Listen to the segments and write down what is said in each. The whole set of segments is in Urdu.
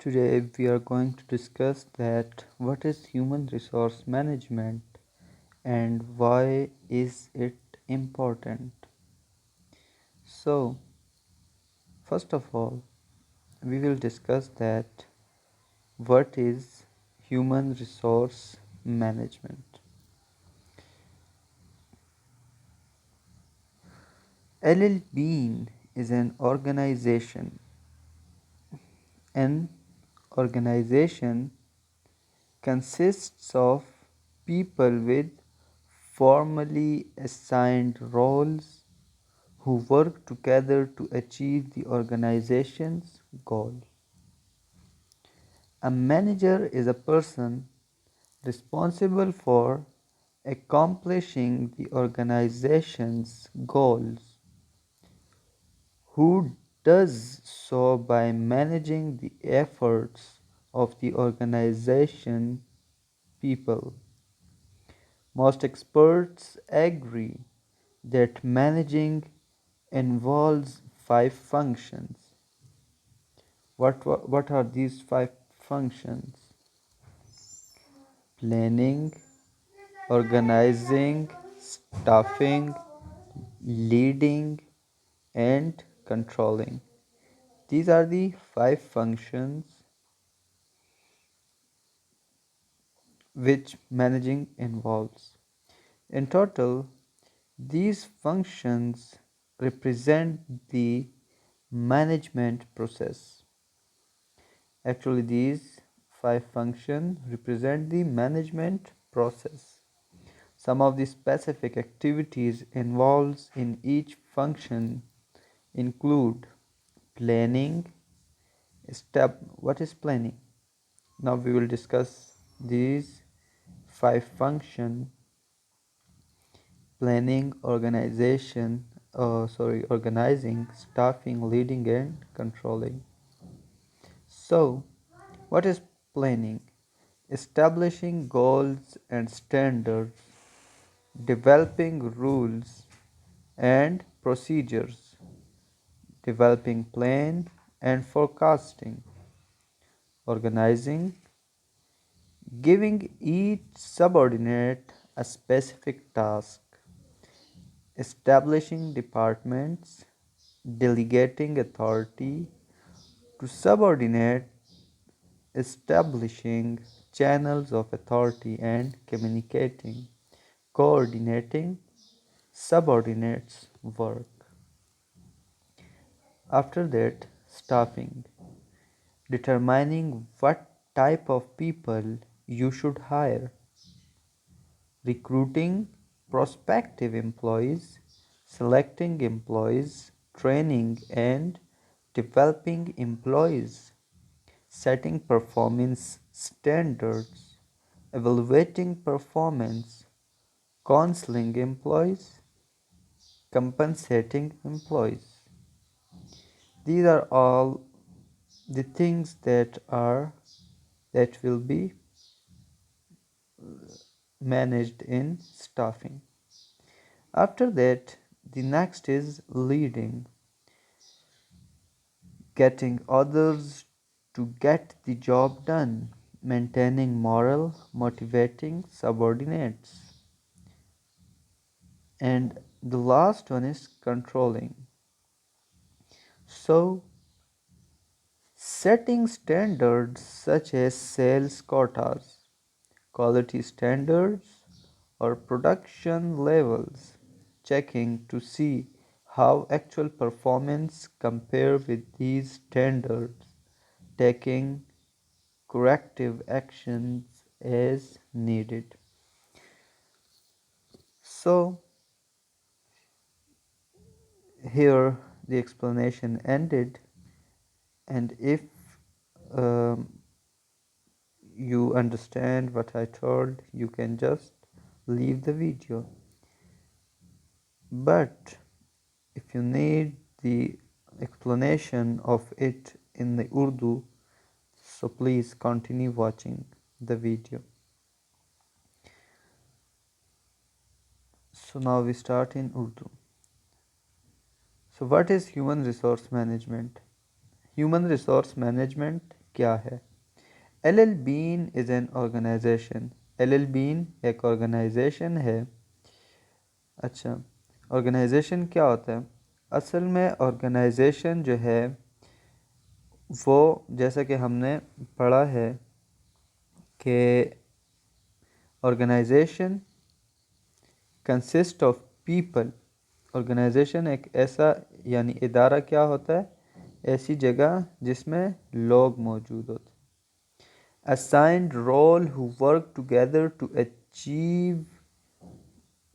Today we are going to discuss that what is human resource management and why is it important. So, first of all, we will discuss that what is human resource management. LL Bean is an organization. An organization consists of people with formally assigned roles who work together to achieve the organization's goal. A manager is a person responsible for accomplishing the organization's goals, who does so by managing the efforts of the organization people. Most experts agree that managing involves five functions. What are these five functions? Planning, organizing, staffing, leading, and controlling. These are the five functions which managing involves. In total, these functions represent the management process. Actually, these five functions represent the management process. Some of the specific activities involved in each function include planning. What is planning? Now we will discuss these five functions: planning, organizing, staffing, leading, and controlling. So, what is planning? Establishing goals and standards, developing rules and procedures, developing plan and forecasting, organizing, giving each subordinate a specific task, establishing departments, delegating authority to subordinate, establishing channels of authority and communicating, coordinating subordinates' work. After that, staffing, determining what type of people you should hire, recruiting prospective employees, selecting employees, training and developing employees, setting performance standards, evaluating performance, counseling employees, compensating employees. These are all the things that will be managed in staffing. After that, the next is leading, getting others to get the job done, maintaining morale, motivating subordinates. And the last one is controlling. So, setting standards such as sales quotas, quality standards, or production levels, checking to see how actual performance compare with these standards, taking corrective actions as needed. So here the explanation ended, and if um, you understand what I told, you can just leave the video. But if you need the explanation of it in the Urdu, so please continue watching the video. So now we start in Urdu. So what is human resource management? Human resource management کیا ہے؟ L L Bean is an organization. L L Bean ایک آرگنائزیشن ہے. اچھا، آرگنائزیشن کیا ہوتا ہے؟ اصل میں آرگنائزیشن جو ہے وہ جیسا کہ ہم نے پڑھا ہے کہ organization consist of people. Organization ایک ایسا یعنی ادارہ کیا ہوتا ہے؟ ایسی جگہ جس میں لوگ موجود ہوتے ہیں. assigned role who work together to achieve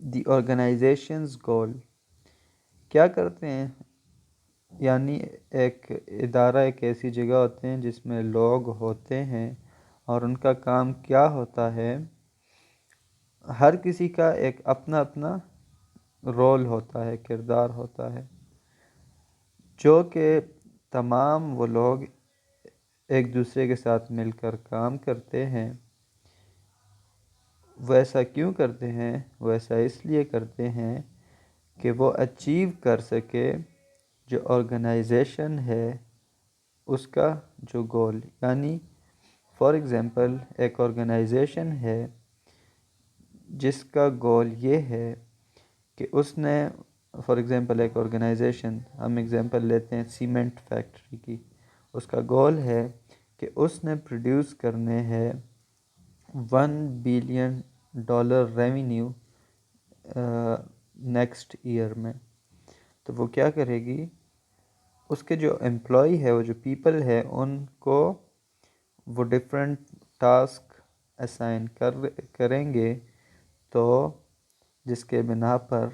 the organization's goal. کیا کرتے ہیں؟ یعنی ایک ادارہ ایک ایسی جگہ ہوتے ہیں جس میں لوگ ہوتے ہیں اور ان کا کام کیا ہوتا ہے؟ ہر کسی کا ایک اپنا اپنا رول ہوتا ہے، کردار ہوتا ہے، جو کہ تمام وہ لوگ ایک دوسرے کے ساتھ مل کر کام کرتے ہیں. وہ ایسا کیوں کرتے ہیں؟ وہ ایسا اس لیے کرتے ہیں کہ وہ اچیو کر سکے جو آرگنائزیشن ہے اس کا جو گول. یعنی فار ایگزامپل ایک آرگنائزیشن ہے جس کا گول یہ ہے کہ اس نے فار ایگزامپل ایک آرگنائزیشن، ہم ایگزامپل لیتے ہیں سیمنٹ فیکٹری کی، اس کا گول ہے کہ اس نے پروڈیوس کرنے ہیں $1 بلین ریونیو نیکسٹ ایئر میں. تو وہ کیا کرے گی؟ اس کے جو امپلائی ہے، وہ جو پیپل ہے، ان کو وہ ڈفرینٹ ٹاسک اسائن کریں گے، تو جس کے بنا پر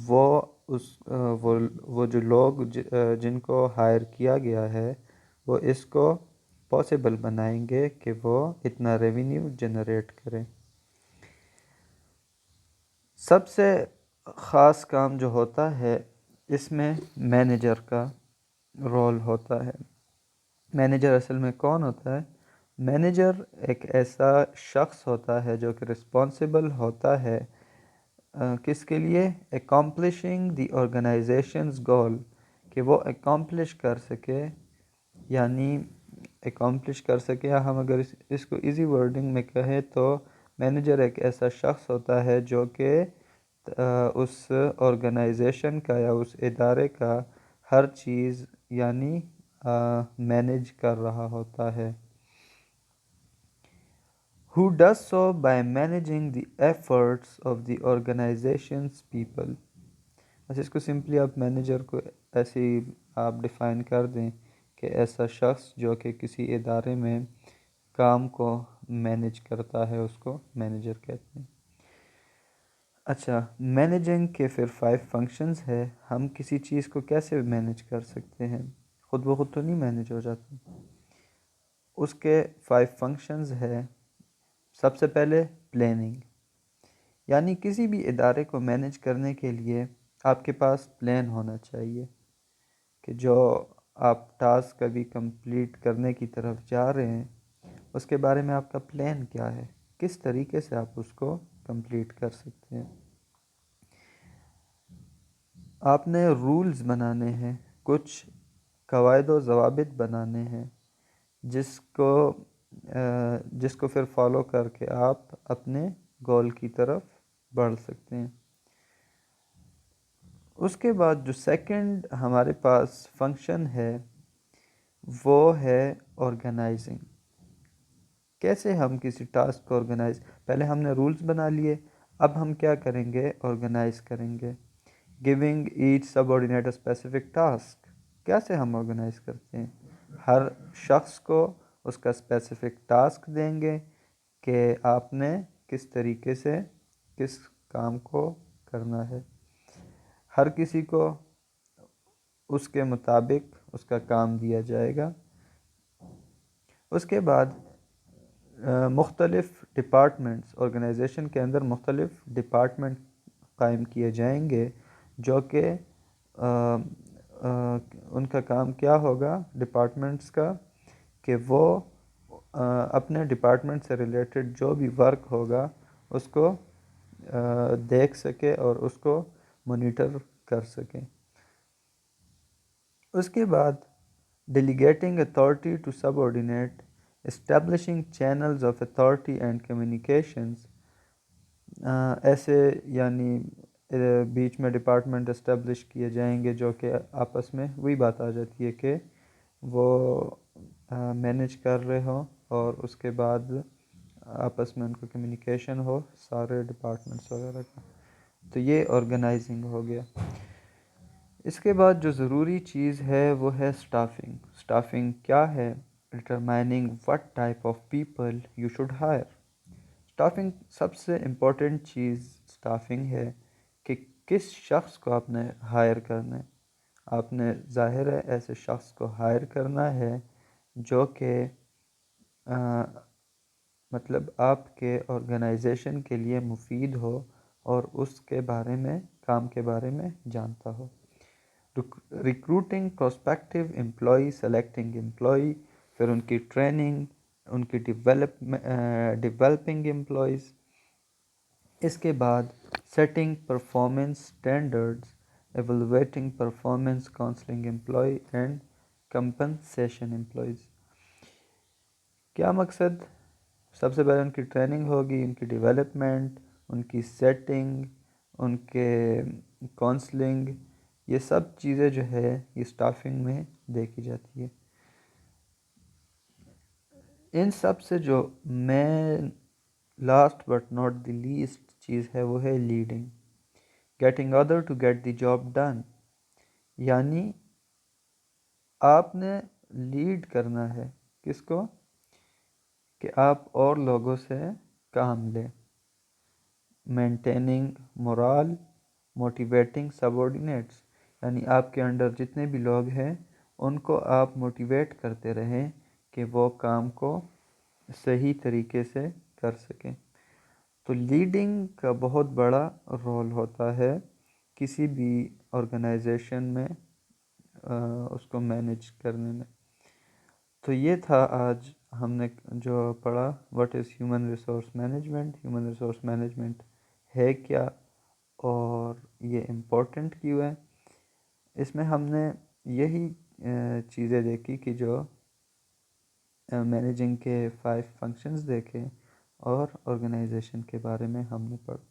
وہ جو لوگ جن کو ہائر کیا گیا ہے وہ اس کو پاسبل بنائیں گے کہ وہ اتنا ریونیو جنریٹ کریں. سب سے خاص کام جو ہوتا ہے اس میں مینیجر کا رول ہوتا ہے. مینیجر اصل میں کون ہوتا ہے؟ مینیجر ایک ایسا شخص ہوتا ہے جو کہ رسپانسبل ہوتا ہے کس کے لیے؟ اکامپلشنگ دی آرگنائزیشنز گول، کہ وہ اکامپلش کر سکے. یعنی اکامپلش کر سکے، یا ہم اگر اس کو ایزی ورڈنگ میں کہیں تو مینیجر ایک ایسا شخص ہوتا ہے جو کہ اس آرگنائزیشن کا یا اس ادارے کا ہر چیز یعنی مینیج کر رہا ہوتا ہے. who does so by managing the efforts of the organization's people. بس اس کو سمپلی آپ مینیجر کو ایسے ہی آپ ڈیفائن کر دیں کہ ایسا شخص جو کہ کسی ادارے میں کام کو مینیج کرتا ہے اس کو مینیجر کہتے ہیں. اچھا، مینیجنگ کے پھر 5 فنکشنز ہے. ہم کسی چیز کو کیسے مینیج کر سکتے ہیں؟ خود بخود تو نہیں مینیج ہو جاتا. اس کے 5 فنکشنز ہے. سب سے پہلے پلاننگ، یعنی کسی بھی ادارے کو مینیج کرنے کے لیے آپ کے پاس پلان ہونا چاہیے کہ جو آپ ٹاسک ابھی کمپلیٹ کرنے کی طرف جا رہے ہیں اس کے بارے میں آپ کا پلان کیا ہے، کس طریقے سے آپ اس کو کمپلیٹ کر سکتے ہیں. آپ نے رولز بنانے ہیں، کچھ قواعد و ضوابط بنانے ہیں جس کو پھر فالو کر کے آپ اپنے گول کی طرف بڑھ سکتے ہیں. اس کے بعد جو سیکنڈ ہمارے پاس فنکشن ہے وہ ہے آرگنائزنگ. کیسے ہم کسی ٹاسک کو پہلے ہم نے رولز بنا لیے، اب ہم کیا کریں گے؟ آرگنائز کریں گے. Giving each subordinate a specific task. کیسے ہم آرگنائز کرتے ہیں؟ ہر شخص کو اس کا اسپیسیفک ٹاسک دیں گے کہ آپ نے کس طریقے سے کس کام کو کرنا ہے. ہر کسی کو اس کے مطابق اس کا کام دیا جائے گا. اس کے بعد مختلف ڈپارٹمنٹس، آرگنائزیشن کے اندر مختلف ڈپارٹمنٹ قائم کیے جائیں گے جو کہ ان کا کام کیا ہوگا ڈپارٹمنٹس کا، کہ وہ اپنے ڈپارٹمنٹ سے ریلیٹڈ جو بھی ورک ہوگا اس کو دیکھ سکے اور اس کو مانیٹر کر سکیں. اس کے بعد delegating authority to subordinate, establishing channels of authority and communications. ایسے یعنی بیچ میں ڈپارٹمنٹ اسٹیبلش کیے جائیں گے جو کہ آپس میں وہی بات آ جاتی ہے کہ وہ مینیج کر رہے ہوں اور اس کے بعد آپس میں ان کو کمیونیکیشن ہو سارے ڈپارٹمنٹس وغیرہ کا. تو یہ آرگنائزنگ ہو گیا. اس کے بعد جو ضروری چیز ہے وہ ہے اسٹافنگ. اسٹافنگ کیا ہے؟ Determining what type of people you should hire. Staffing سب سے امپورٹنٹ چیز اسٹافنگ ہے کہ کس شخص کو آپ نے ہائر کرنا ہے. آپ نے ظاہر ہے ایسے شخص کو ہائر کرنا ہے جو کہ مطلب آپ کے آرگنائزیشن کے لیے مفید ہو اور اس کے بارے میں کام کے بارے میں جانتا ہو. Recruiting prospective employee, selecting employee, پھر ان کی ٹریننگ، ان کی ڈیولپنگ امپلائیز. اس کے بعد setting performance standards, evaluating performance, counselling employee and compensation employees. کیا مقصد؟ سب سے پہلے ان کی ٹریننگ ہوگی، ان کی ڈیولپمنٹ، ان کی سیٹنگ، ان کے کاؤنسلنگ. یہ سب چیزیں جو ہے یہ اسٹافنگ میں دیکھی جاتی ہے. ان سب سے جو main last but not the least چیز ہے وہ ہے leading. Getting other to get the job done. یعنی آپ نے لیڈ کرنا ہے کس کو؟ کہ آپ اور لوگوں سے کام لیں. Maintaining morale, motivating subordinates. یعنی آپ کے انڈر جتنے بھی لوگ ہیں ان کو آپ موٹیویٹ کرتے رہیں کہ وہ کام کو صحیح طریقے سے کر سکیں. تو لیڈنگ کا بہت بڑا رول ہوتا ہے کسی بھی آرگنائزیشن میں اس کو مینیج کرنے میں. تو یہ تھا آج ہم نے جو پڑھا what is human resource management. Human resource management ہے کیا اور یہ امپورٹنٹ کیوں ہے. اس میں ہم نے یہی چیزیں دیکھی کہ جو مینیجنگ کے 5 فنکشنز دیکھے اور آرگنائزیشن کے بارے میں ہم نے پڑھا.